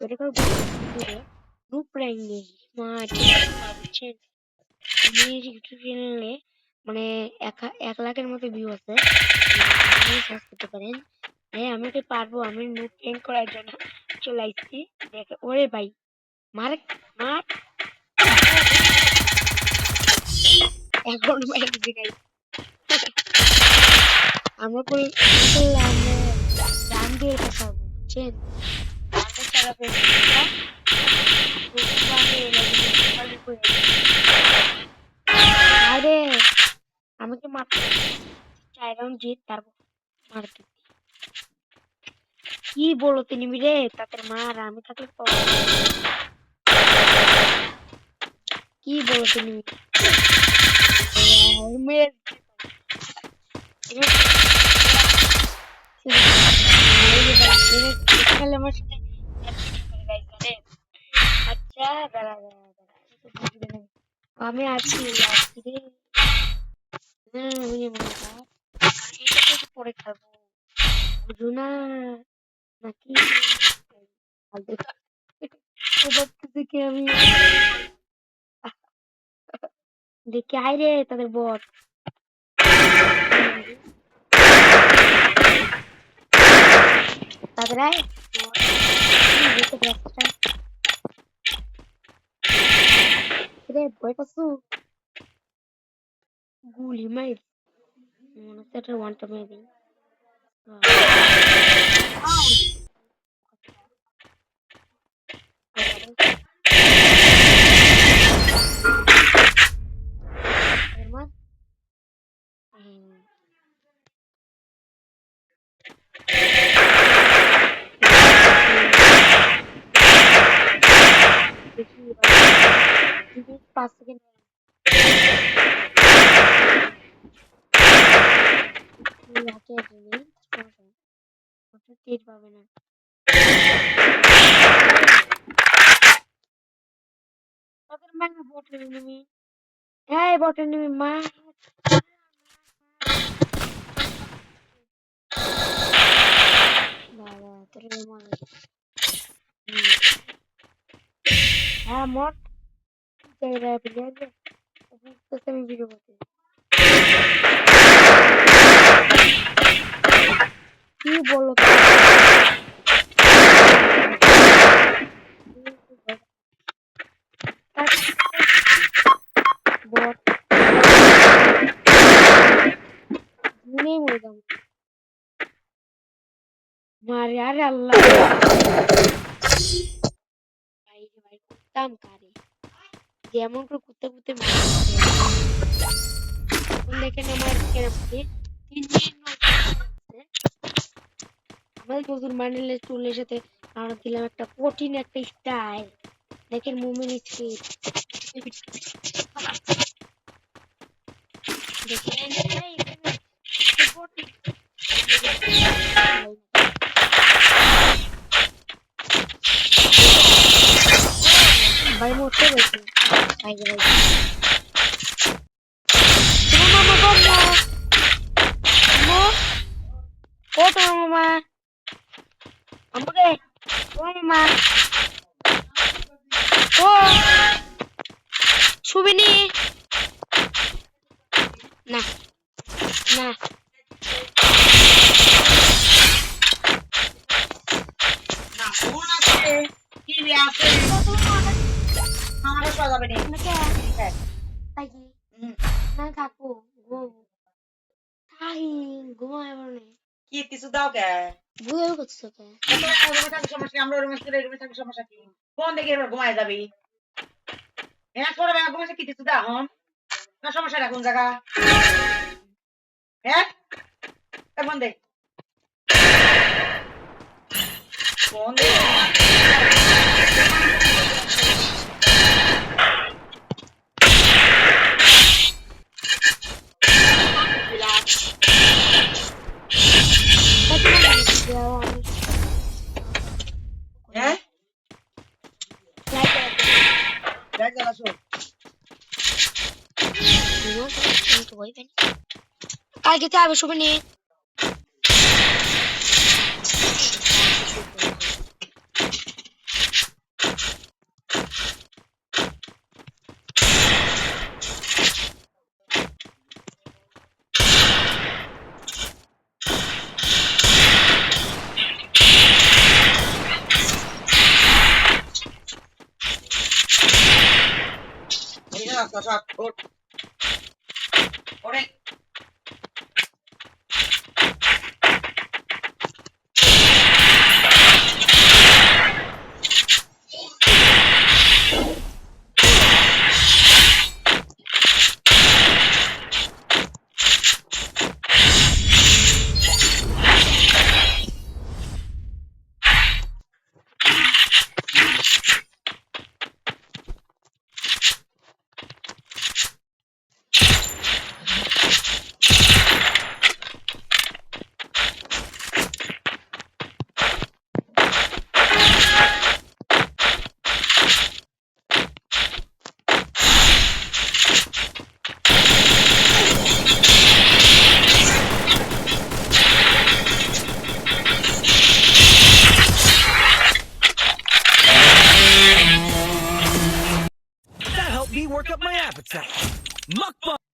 এটাকে group rank নেই বুঝছেন। আমি ইউটিউব চ্যানেলে মানে 1 লাখের মতো ভিউ আছে, সার্চ করতে পারেন। আমি কি পারবো, আমি গ্রুপ র্যাঙ্ক করার জন্য চলে আসছি। দেখে ওরে ভাই মার মার এখন মার দিকে গাই আমরা করে আমরা ডান দিয়ে চালাবো বুঝছেন। ডান দিয়ে চালাবো আরে আমাকে মারতে 4 রাউন্ড জিত তারপর মারতে কি বলো তিনি রে তাদের মার আমি থাকলে কি বলো তুমি আমার সাথে আচ্ছা দাঁড়া আমি আছি পরে খাবো বুঝো না নাকি দেখে আমি দেখে আয় রে তাদের বট তাদের আয় রে ভয় পাচ্ছু গুলি মাই মনে হচ্ছে একটা ওয়ানটা মেরে দিই দেখি 5 সেকেন্ড টের পাবে না তাদের মা বটের এনিমি এই বটের এনিমি মা বাবা তোর মা হ্যাঁ মট চাই রে প্লেয়ার তো আমি ভিডিও করতে কি বলো বট নেই মরে যাবো মারে আরে আল্লাহ ভাই রে ভাই কুত্তাম কারে যেমন করে কুত্তে কুত্তে দেখেন আমার আমাদের প্রচুর মান্ডেলের চুলের সাথে আমরা দিলাম একটা কঠিন একটা স্টাইল দেখেন মুমিন স্কিট দেখেন ভাই মরতে গেছে ভাই ভাই মামা বললো ও তোমার মামা আমাকে ও মামা ও শুবিনি না না না ফোন আছে টিভি আছে আমারও যাবে না তাই কি না কাকু তাই ঘুমায় বলে কি কিছু দাও কে বুঝে করছো কে সমস্যা আমরা রুমে থাকি সমস্যা কি ফোন দেখে এবার ঘুমায় যাবি হ্যাঁ করে ঘুমাইছে কি কিছু দাও হন না সমস্যা না কোন জায়গা হ্যাঁ ফোন দে ফোন দে হ্যাঁ দেখ জ্বালা শোন কালকে যাবে শুভনি সব ওঠ ওরে That helped me work up my appetite. Mukbang!